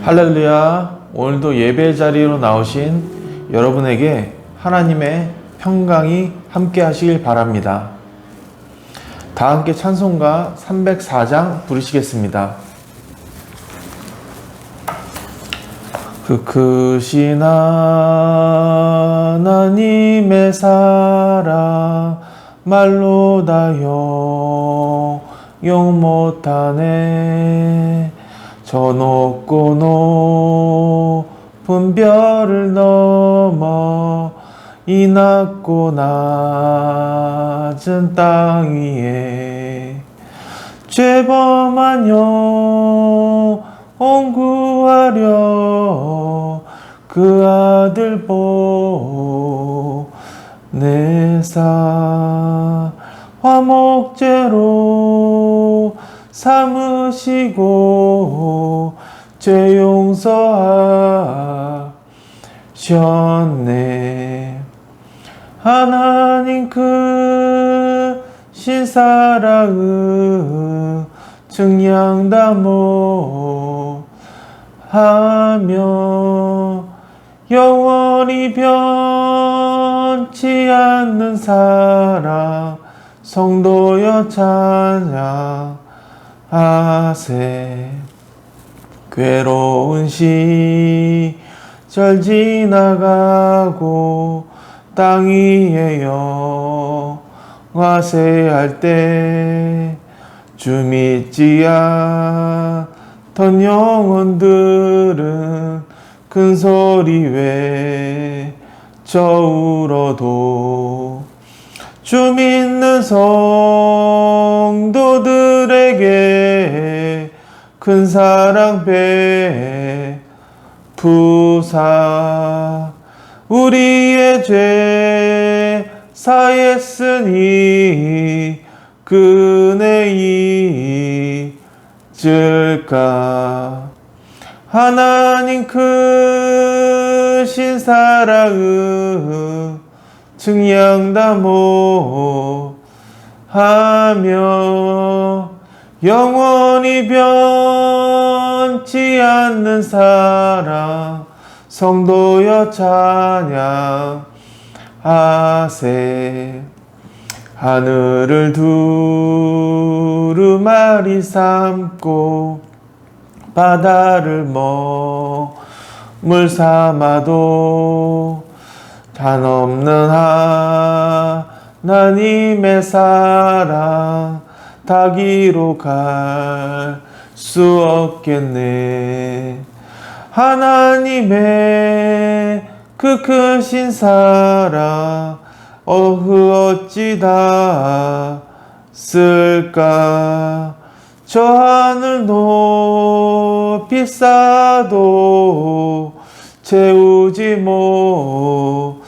할렐루야. 오늘도 예배 자리로 나오신 여러분에게 하나님의 평강이 함께 하시길 바랍니다. 다 함께 찬송가 304장 부르시겠습니다. 그 크신 하나님의 사랑 말로 다 형용 못하네. 저 높고 높은 별을 넘어 이 낮고 낮은 땅 위에 죄범한 영혼 구하려 그 아들 보내사 화목제로 삼으시고 죄 용서하셨네. 하나님 크신 사랑을 증량다모하며 영원히 변치 않는 사랑 성도여 찬양하세. 괴로운 시절 지나가고 땅 위에 영화세 할 때 주 믿지 않던 영혼들은 큰 소리 외쳐 울어도 주 믿는 성도들에게 큰 사랑 베푸사 우리의 죄 사했으니 그네 잊을까. 하나님 크신 사랑을 증량다모하며 영원히 변치 않는 사랑 성도여 찬양하세. 하늘을 두루마리 삼고 바다를 먹물 삼아도 한없는 하나님의 사랑 닿기로 갈 수 없겠네. 하나님의 그 크신 사랑 어찌 닿았을까. 저 하늘 높이 쌓아도 채우지 못하리.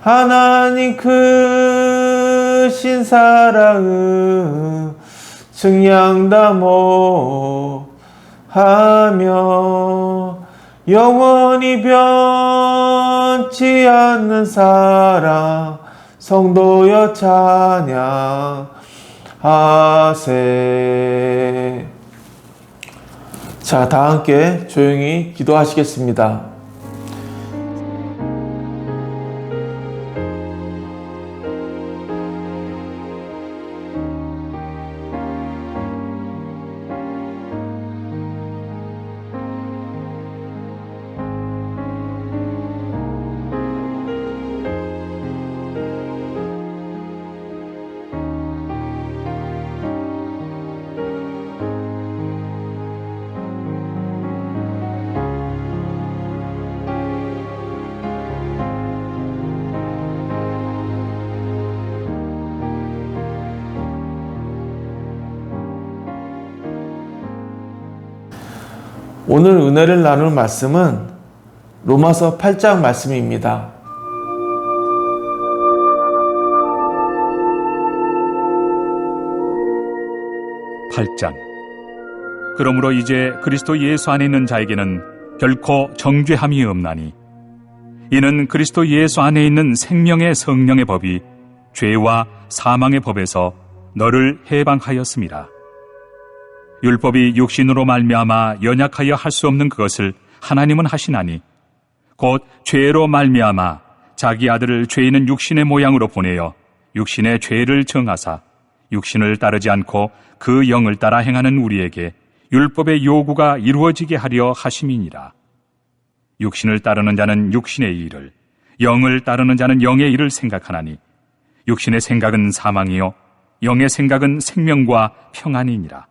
하나님 크신 사랑을 증량다모하며 영원히 변치 않는 사랑 성도여 찬양하세. 자, 다 함께 조용히 기도하시겠습니다. 오늘 은혜를 나눌 말씀은 로마서 8장 말씀입니다. 그러므로 이제 그리스도 예수 안에 있는 자에게는 결코 정죄함이 없나니 이는 그리스도 예수 안에 있는 생명의 성령의 법이 죄와 사망의 법에서 너를 해방하였습니다. 율법이 육신으로 말미암아 연약하여 할 수 없는 그것을 하나님은 하시나니 곧 죄로 말미암아 자기 아들을 죄 있는 육신의 모양으로 보내어 육신의 죄를 정하사 육신을 따르지 않고 그 영을 따라 행하는 우리에게 율법의 요구가 이루어지게 하려 하심이니라. 육신을 따르는 자는 육신의 일을, 영을 따르는 자는 영의 일을 생각하나니 육신의 생각은 사망이요 영의 생각은 생명과 평안이니라.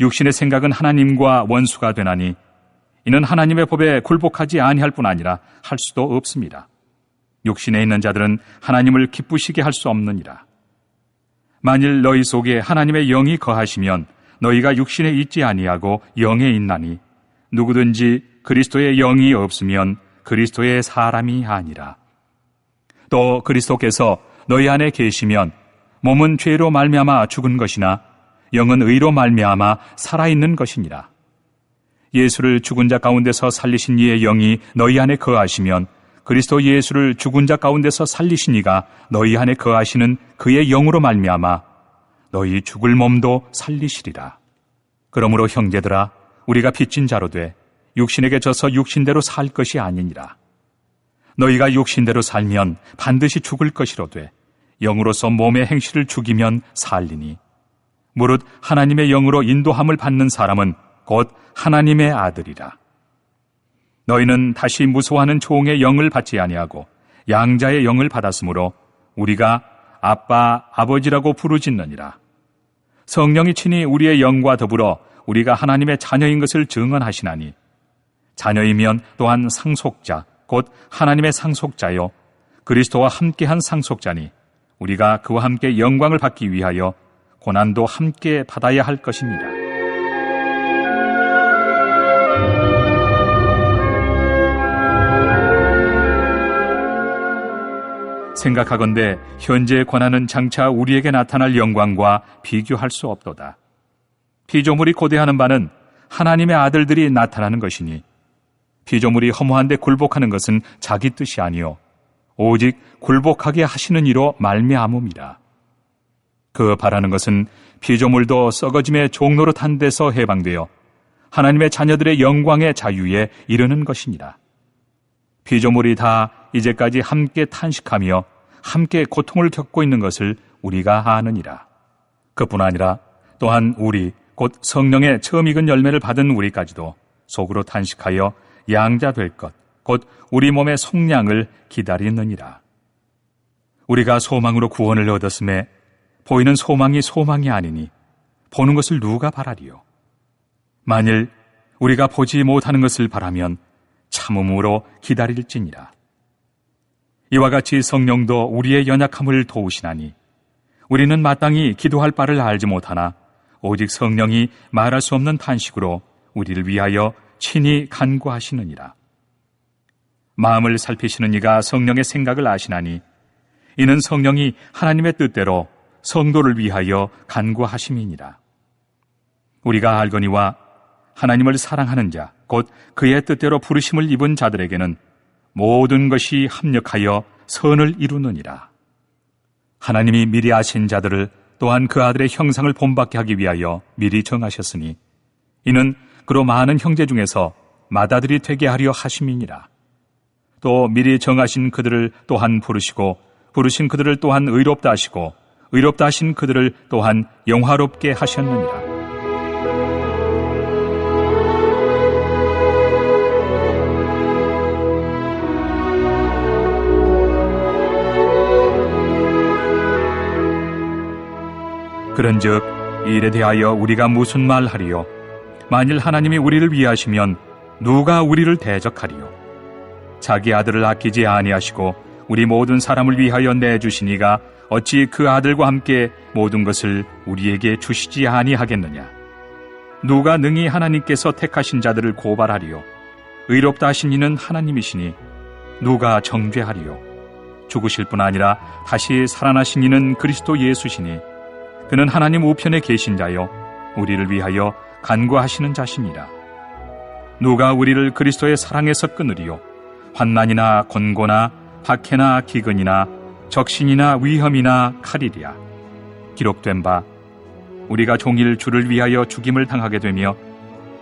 육신의 생각은 하나님과 원수가 되나니 이는 하나님의 법에 굴복하지 아니할 뿐 아니라 할 수도 없습니다. 육신에 있는 자들은 하나님을 기쁘시게 할 수 없느니라. 만일 너희 속에 하나님의 영이 거하시면 너희가 육신에 있지 아니하고 영에 있나니 누구든지 그리스도의 영이 없으면 그리스도의 사람이 아니라. 또 그리스도께서 너희 안에 계시면 몸은 죄로 말미암아 죽은 것이나 영은 의로 말미암아 살아있는 것이니라. 예수를 죽은 자 가운데서 살리신 이의 영이 너희 안에 거하시면 그리스도 예수를 죽은 자 가운데서 살리신 이가 너희 안에 거하시는 그의 영으로 말미암아 너희 죽을 몸도 살리시리라. 그러므로 형제들아, 우리가 빚진 자로 돼 육신에게 져서 육신대로 살 것이 아니니라. 너희가 육신대로 살면 반드시 죽을 것이로되 영으로서 몸의 행실을 죽이면 살리니 무릇 하나님의 영으로 인도함을 받는 사람은 곧 하나님의 아들이라. 너희는 다시 무서워하는 종의 영을 받지 아니하고 양자의 영을 받았으므로 우리가 아빠, 아버지라고 부르짖느니라. 성령이 친히 우리의 영과 더불어 우리가 하나님의 자녀인 것을 증언하시나니 자녀이면 또한 상속자, 곧 하나님의 상속자요 그리스도와 함께한 상속자니 우리가 그와 함께 영광을 받기 위하여 고난도 함께 받아야 할 것입니다. 생각하건대 현재의 고난은 장차 우리에게 나타날 영광과 비교할 수 없도다. 피조물이 고대하는 바는 하나님의 아들들이 나타나는 것이니 피조물이 허무한데 굴복하는 것은 자기 뜻이 아니요 오직 굴복하게 하시는 이로 말미암음이라. 그 바라는 것은 피조물도 썩어짐의 종노릇한 데서 해방되어 하나님의 자녀들의 영광의 자유에 이르는 것이니라. 피조물이 다 이제까지 함께 탄식하며 함께 고통을 겪고 있는 것을 우리가 아느니라. 그뿐 아니라 또한 우리 곧 성령의 처음 익은 열매를 받은 우리까지도 속으로 탄식하여 양자 될 것, 곧 우리 몸의 속량을 기다리느니라. 우리가 소망으로 구원을 얻었음에 보이는 소망이 소망이 아니니 보는 것을 누가 바라리요. 만일 우리가 보지 못하는 것을 바라면 참음으로 기다릴지니라. 이와 같이 성령도 우리의 연약함을 도우시나니 우리는 마땅히 기도할 바를 알지 못하나 오직 성령이 말할 수 없는 탄식으로 우리를 위하여 친히 간구하시느니라. 마음을 살피시는 이가 성령의 생각을 아시나니 이는 성령이 하나님의 뜻대로 성도를 위하여 간구하심이니라. 우리가 알거니와 하나님을 사랑하는 자, 곧 그의 뜻대로 부르심을 입은 자들에게는 모든 것이 합력하여 선을 이루느니라. 하나님이 미리 아신 자들을 또한 그 아들의 형상을 본받게 하기 위하여 미리 정하셨으니 이는 그로 많은 형제 중에서 맏아들이 되게 하려 하심이니라. 또 미리 정하신 그들을 또한 부르시고 부르신 그들을 또한 의롭다 하시고 의롭다 하신 그들을 또한 영화롭게 하셨느니라. 그런즉 이 일에 대하여 우리가 무슨 말하리요? 만일 하나님이 우리를 위하시면 누가 우리를 대적하리요? 자기 아들을 아끼지 아니하시고 우리 모든 사람을 위하여 내주시니가 어찌 그 아들과 함께 모든 것을 우리에게 주시지 아니하겠느냐? 누가 능히 하나님께서 택하신 자들을 고발하리요? 의롭다 하신 이는 하나님이시니 누가 정죄하리요? 죽으실 뿐 아니라 다시 살아나신 이는 그리스도 예수시니 그는 하나님 우편에 계신 자요 우리를 위하여 간구하시는 자시니라. 누가 우리를 그리스도의 사랑에서 끊으리요? 환난이나 곤고나 박해나 기근이나 적신이나 위험이나 칼이랴. 기록된 바 우리가 종일 주를 위하여 죽임을 당하게 되며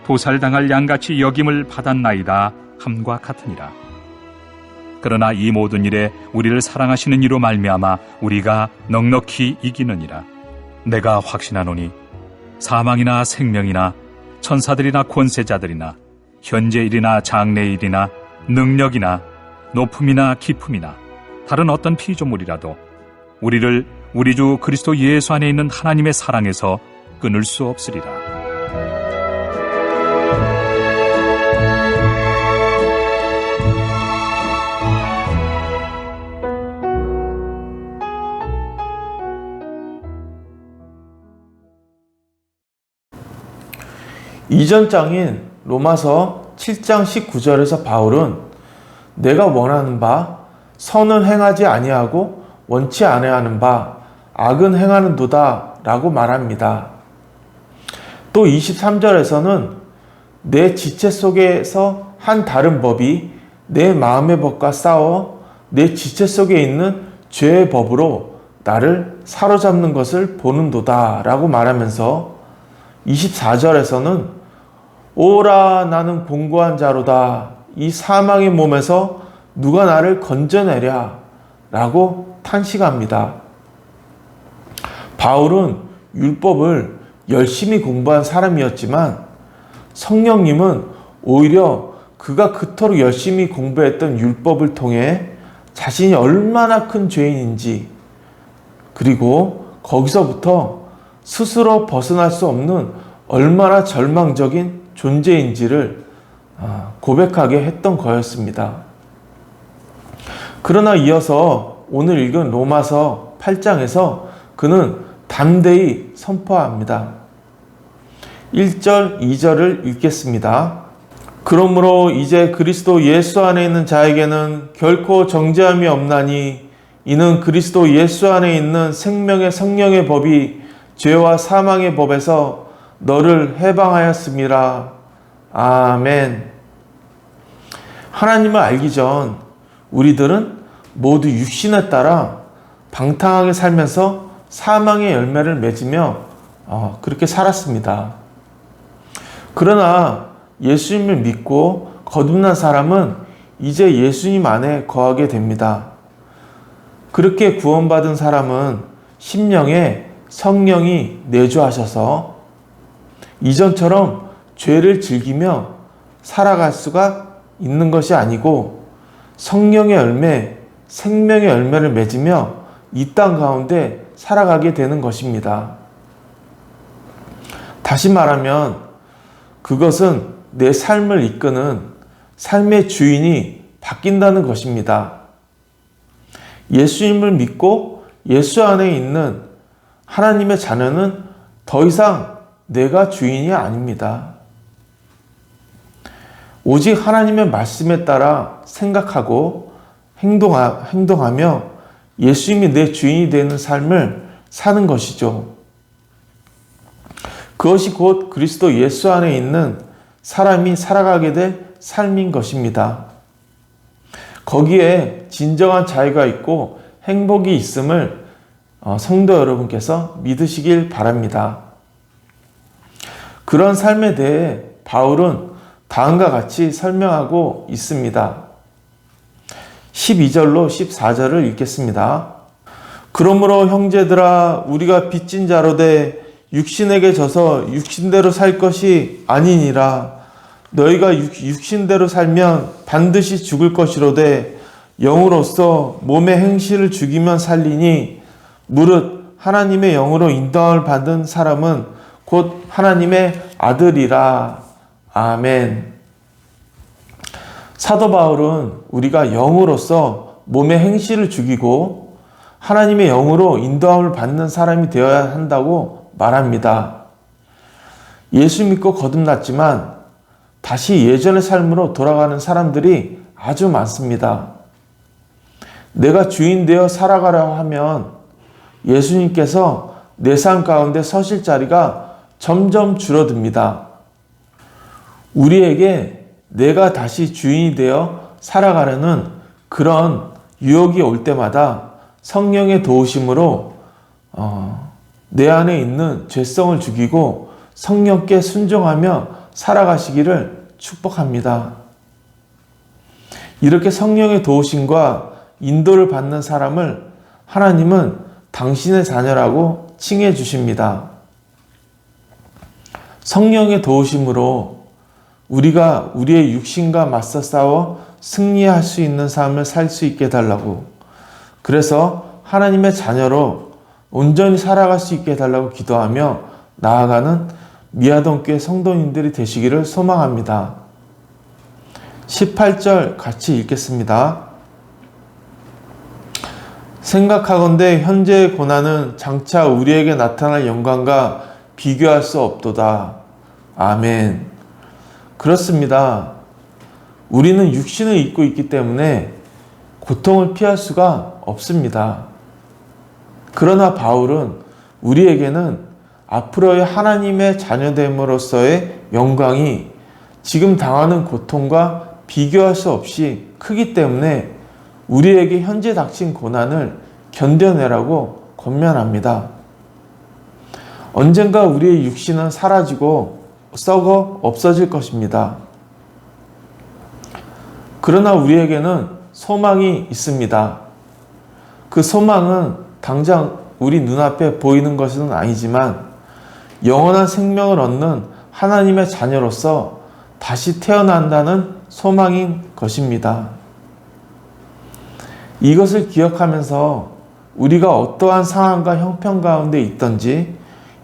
도살당할 양같이 여김을 받았나이다 함과 같으니라. 그러나 이 모든 일에 우리를 사랑하시는 이로 말미암아 우리가 넉넉히 이기느니라. 내가 확신하노니 사망이나 생명이나 천사들이나 권세자들이나 현재일이나 장래일이나 능력이나 높음이나 깊음이나 다른 어떤 피조물이라도 우리를 우리 주 그리스도 예수 안에 있는 하나님의 사랑에서 끊을 수 없으리라. 이전 장인 로마서 7장 19절에서 바울은 내가 원하는 바 선은 행하지 아니하고 원치 아니하는 바 악은 행하는도다 라고 말합니다. 또 23절에서는 내 지체 속에서 한 다른 법이 내 마음의 법과 싸워 내 지체 속에 있는 죄의 법으로 나를 사로잡는 것을 보는도다 라고 말하면서 24절에서는 오라 나는 공고한 자로다 이 사망의 몸에서 누가 나를 건져내랴 라고 탄식합니다. 바울은 율법을 열심히 공부한 사람이었지만 성령님은 오히려 그가 그토록 열심히 공부했던 율법을 통해 자신이 얼마나 큰 죄인인지 그리고 거기서부터 스스로 벗어날 수 없는 얼마나 절망적인 존재인지를 고백하게 했던 거였습니다. 그러나 이어서 오늘 읽은 로마서 8장에서 그는 담대히 선포합니다. 1절, 2절을 읽겠습니다. 그러므로 이제 그리스도 예수 안에 있는 자에게는 결코 정죄함이 없나니 이는 그리스도 예수 안에 있는 생명의 성령의 법이 죄와 사망의 법에서 너를 해방하였음이라. 아멘. 하나님을 알기 전 우리들은 모두 육신에 따라 방탕하게 살면서 사망의 열매를 맺으며 그렇게 살았습니다. 그러나 예수님을 믿고 거듭난 사람은 이제 예수님 안에 거하게 됩니다. 그렇게 구원받은 사람은 심령에 성령이 내주하셔서 이전처럼 죄를 즐기며 살아갈 수가 있는 것이 아니고 성령의 열매, 생명의 열매를 맺으며 이 땅 가운데 살아가게 되는 것입니다. 다시 말하면 그것은 내 삶을 이끄는 삶의 주인이 바뀐다는 것입니다. 예수님을 믿고 예수 안에 있는 하나님의 자녀는 더 이상 내가 주인이 아닙니다. 오직 하나님의 말씀에 따라 생각하고 행동하며 예수님이 내 주인이 되는 삶을 사는 것이죠. 그것이 곧 그리스도 예수 안에 있는 사람이 살아가게 될 삶인 것입니다. 거기에 진정한 자유가 있고 행복이 있음을 성도 여러분께서 믿으시길 바랍니다. 그런 삶에 대해 바울은 다음과 같이 설명하고 있습니다. 12절로 14절을 읽겠습니다. 그러므로 형제들아 우리가 빚진 자로되 육신에게 져서 육신대로 살 것이 아니니라. 너희가 육신대로 살면 반드시 죽을 것이로되 영으로서 몸의 행실을 죽이면 살리니 무릇 하나님의 영으로 인도함을 받은 사람은 곧 하나님의 아들이라. 아멘. 사도 바울은 우리가 영으로서 몸의 행실을 죽이고 하나님의 영으로 인도함을 받는 사람이 되어야 한다고 말합니다. 예수 믿고 거듭났지만 다시 예전의 삶으로 돌아가는 사람들이 아주 많습니다. 내가 주인 되어 살아가려 하면 예수님께서 내 삶 가운데 서실 자리가 점점 줄어듭니다. 우리에게 내가 다시 주인이 되어 살아가려는 그런 유혹이 올 때마다 성령의 도우심으로 내 안에 있는 죄성을 죽이고 성령께 순종하며 살아가시기를 축복합니다. 이렇게 성령의 도우심과 인도를 받는 사람을 하나님은 당신의 자녀라고 칭해 주십니다. 성령의 도우심으로 우리가 우리의 육신과 맞서 싸워 승리할 수 있는 삶을 살 수 있게 해달라고, 그래서 하나님의 자녀로 온전히 살아갈 수 있게 해달라고 기도하며 나아가는 미아동교회 성도님들이 되시기를 소망합니다. 18절 같이 읽겠습니다. 생각하건대 현재의 고난은 장차 우리에게 나타날 영광과 비교할 수 없도다. 아멘. 그렇습니다. 우리는 육신을 입고 있기 때문에 고통을 피할 수가 없습니다. 그러나 바울은 우리에게는 앞으로의 하나님의 자녀됨으로서의 영광이 지금 당하는 고통과 비교할 수 없이 크기 때문에 우리에게 현재 닥친 고난을 견뎌내라고 권면합니다. 언젠가 우리의 육신은 사라지고 썩어 없어질 것입니다. 그러나 우리에게는 소망이 있습니다. 그 소망은 당장 우리 눈앞에 보이는 것은 아니지만 영원한 생명을 얻는 하나님의 자녀로서 다시 태어난다는 소망인 것입니다. 이것을 기억하면서 우리가 어떠한 상황과 형편 가운데 있든지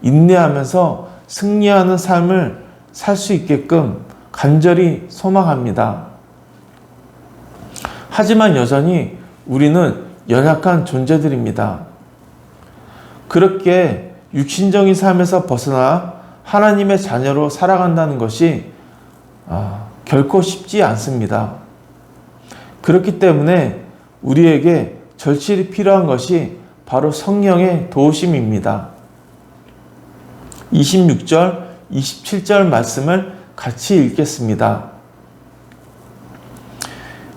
인내하면서 승리하는 삶을 살 수 있게끔 간절히 소망합니다. 하지만 여전히 우리는 연약한 존재들입니다. 그렇게 육신적인 삶에서 벗어나 하나님의 자녀로 살아간다는 것이 결코 쉽지 않습니다. 그렇기 때문에 우리에게 절실히 필요한 것이 바로 성령의 도우심입니다. 26절, 27절 말씀을 같이 읽겠습니다.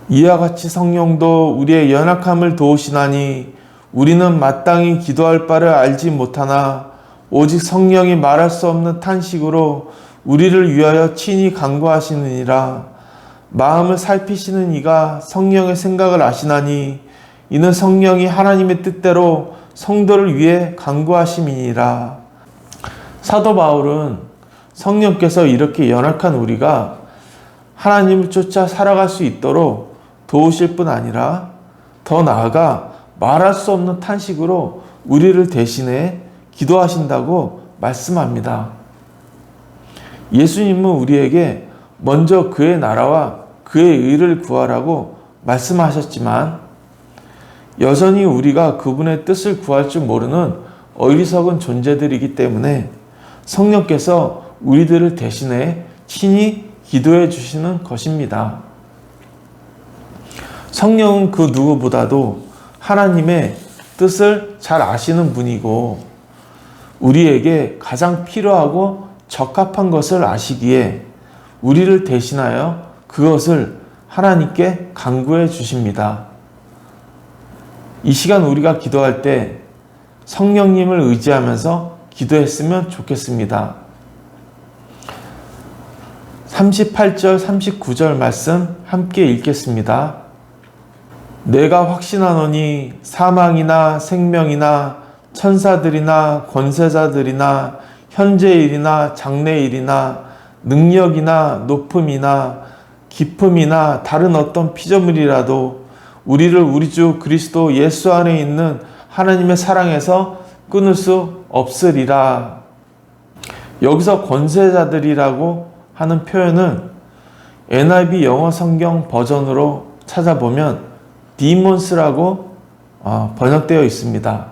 이와 같이 성령도 우리의 연약함을 도우시나니 우리는 마땅히 기도할 바를 알지 못하나 오직 성령이 말할 수 없는 탄식으로 우리를 위하여 친히 간구하시느니라. 마음을 살피시는 이가 성령의 생각을 아시나니 이는 성령이 하나님의 뜻대로 성도를 위해 간구하심이니라. 사도 바울은 성령께서 이렇게 연약한 우리가 하나님을 쫓아 살아갈 수 있도록 도우실 뿐 아니라 더 나아가 말할 수 없는 탄식으로 우리를 대신해 기도하신다고 말씀합니다. 예수님은 우리에게 먼저 그의 나라와 그의 의를 구하라고 말씀하셨지만 여전히 우리가 그분의 뜻을 구할 줄 모르는 어리석은 존재들이기 때문에 성령께서 우리들을 대신해 친히 기도해 주시는 것입니다. 성령은 그 누구보다도 하나님의 뜻을 잘 아시는 분이고 우리에게 가장 필요하고 적합한 것을 아시기에 우리를 대신하여 그것을 하나님께 간구해 주십니다. 이 시간 우리가 기도할 때 성령님을 의지하면서 기도했으면 좋겠습니다. 38절, 39절 말씀 함께 읽겠습니다. 내가 확신하노니 사망이나 생명이나 천사들이나 권세자들이나 현재일이나 장래일이나 능력이나 높음이나 깊음이나 다른 어떤 피조물이라도 우리를 우리 주 그리스도 예수 안에 있는 하나님의 사랑에서 끊을 수 없으리라. 여기서 권세자들이라고 하는 표현은 NIV 영어 성경 버전으로 찾아보면 디몬스라고 번역되어 있습니다.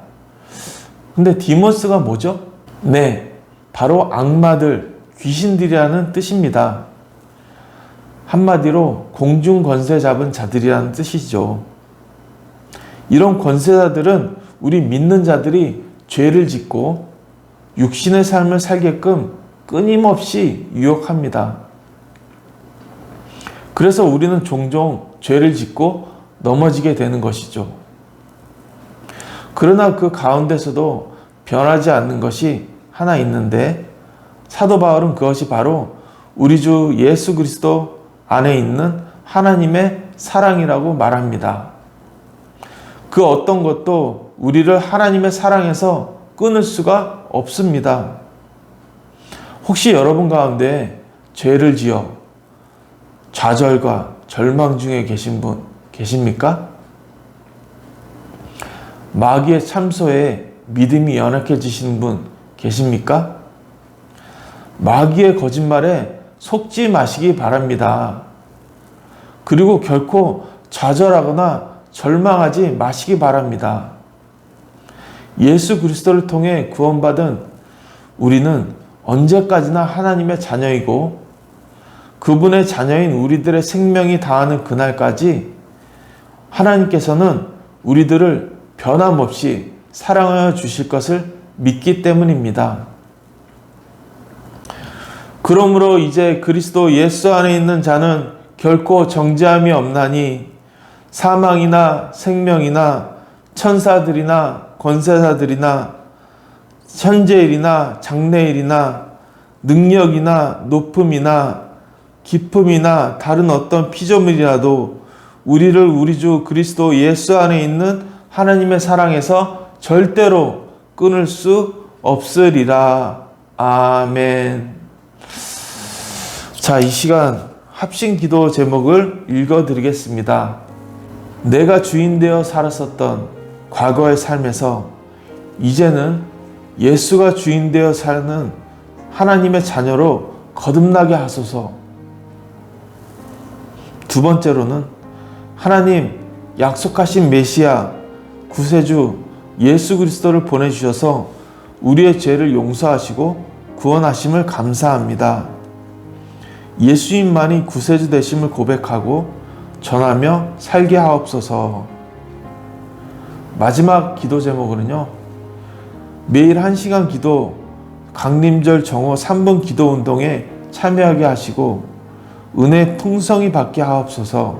근데 디몬스가 뭐죠? 네, 바로 악마들, 귀신들이라는 뜻입니다. 한마디로 공중 권세 잡은 자들이라는 뜻이죠. 이런 권세자들은 우리 믿는 자들이 죄를 짓고 육신의 삶을 살게끔 끊임없이 유혹합니다. 그래서 우리는 종종 죄를 짓고 넘어지게 되는 것이죠. 그러나 그 가운데서도 변하지 않는 것이 하나 있는데 사도 바울은 그것이 바로 우리 주 예수 그리스도 안에 있는 하나님의 사랑이라고 말합니다. 그 어떤 것도 우리를 하나님의 사랑에서 끊을 수가 없습니다. 혹시 여러분 가운데 죄를 지어 좌절과 절망 중에 계신 분 계십니까? 마귀의 참소에 믿음이 연약해지시는 분 계십니까? 마귀의 거짓말에 속지 마시기 바랍니다. 그리고 결코 좌절하거나 절망하지 마시기 바랍니다. 예수 그리스도를 통해 구원받은 우리는 언제까지나 하나님의 자녀이고 그분의 자녀인 우리들의 생명이 다하는 그날까지 하나님께서는 우리들을 변함없이 사랑하여 주실 것을 믿기 때문입니다. 그러므로 이제 그리스도 예수 안에 있는 자는 결코 정죄함이 없나니 사망이나 생명이나 천사들이나 권세자들이나 현재일이나 장래일이나 능력이나 높음이나 기품이나 다른 어떤 피조물이라도 우리를 우리 주 그리스도 예수 안에 있는 하나님의 사랑에서 절대로 끊을 수 없으리라. 아멘. 자, 이 시간 합심 기도 제목을 읽어드리겠습니다. 내가 주인 되어 살았었던 과거의 삶에서 이제는 예수가 주인 되어 사는 하나님의 자녀로 거듭나게 하소서. 두 번째로는 하나님 약속하신 메시아 구세주 예수 그리스도를 보내주셔서 우리의 죄를 용서하시고 구원하심을 감사합니다. 예수님만이 구세주 되심을 고백하고 전하며 살게 하옵소서. 마지막 기도 제목으로는요, 매일 1시간 기도 강림절 정오 3분 기도 운동에 참여하게 하시고 은혜 풍성히 받게 하옵소서.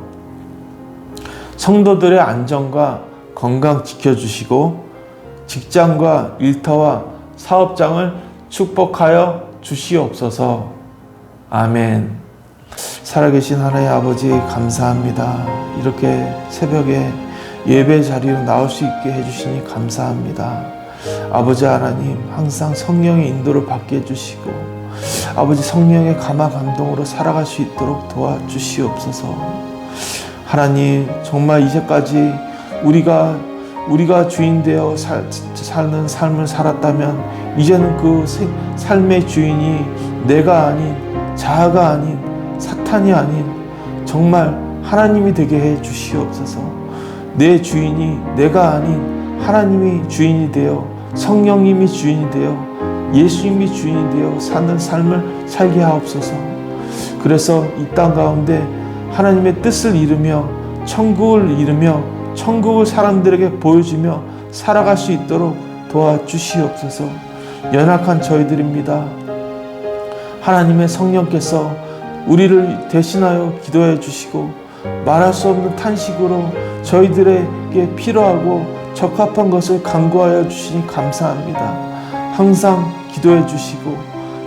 성도들의 안전과 건강 지켜주시고 직장과 일터와 사업장을 축복하여 주시옵소서. 아멘. 살아계신 하나님 아버지 감사합니다. 이렇게 새벽에 예배 자리로 나올 수 있게 해주시니 감사합니다. 아버지 하나님 항상 성령의 인도를 받게 해주시고 아버지 성령의 감화 감동으로 살아갈 수 있도록 도와주시옵소서. 하나님 정말 이제까지 우리가 주인 되어 사는 삶을 살았다면 이제는 그 삶의 주인이 내가 아닌 자아가 아닌 사탄이 아닌 정말 하나님이 되게 해 주시옵소서. 내 주인이 내가 아닌 하나님이 주인이 되어 성령님이 주인이 되어 예수님이 주인이 되어 사는 삶을 살게 하옵소서. 그래서 이 땅 가운데 하나님의 뜻을 이루며 천국을 이루며 천국을 사람들에게 보여주며 살아갈 수 있도록 도와주시옵소서. 연약한 저희들입니다. 하나님의 성령께서 우리를 대신하여 기도해 주시고 말할 수 없는 탄식으로 저희들에게 필요하고 적합한 것을 간구하여 주시니 감사합니다. 항상 기도해 주시고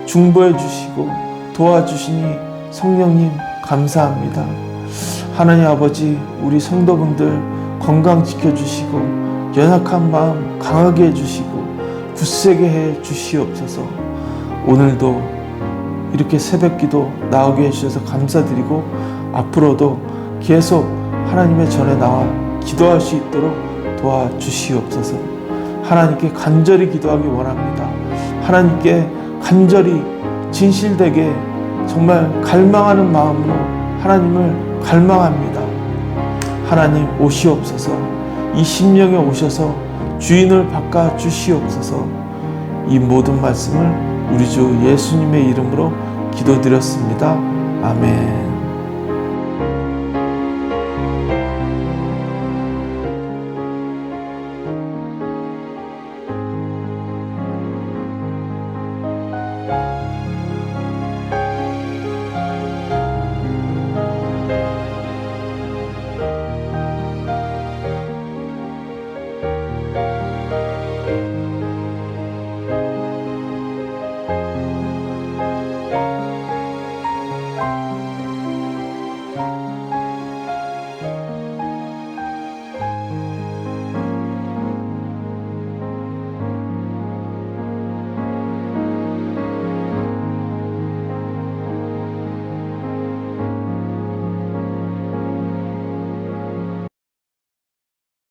중보해 주시고 도와주시니 성령님 감사합니다. 하나님 아버지 우리 성도분들 건강 지켜주시고 연약한 마음 강하게 해주시고 굳세게 해 주시옵소서. 오늘도 이렇게 새벽기도 나오게 해주셔서 감사드리고 앞으로도 계속 하나님의 전에 나와 기도할 수 있도록 도와주시옵소서. 하나님께 간절히 기도하기 원합니다. 하나님께 간절히 진실되게 정말 갈망하는 마음으로 하나님을 갈망합니다. 하나님 오시옵소서. 이 심령에 오셔서 주인을 바꿔 주시옵소서. 이 모든 말씀을 우리 주 예수님의 이름으로 기도드렸습니다. 아멘.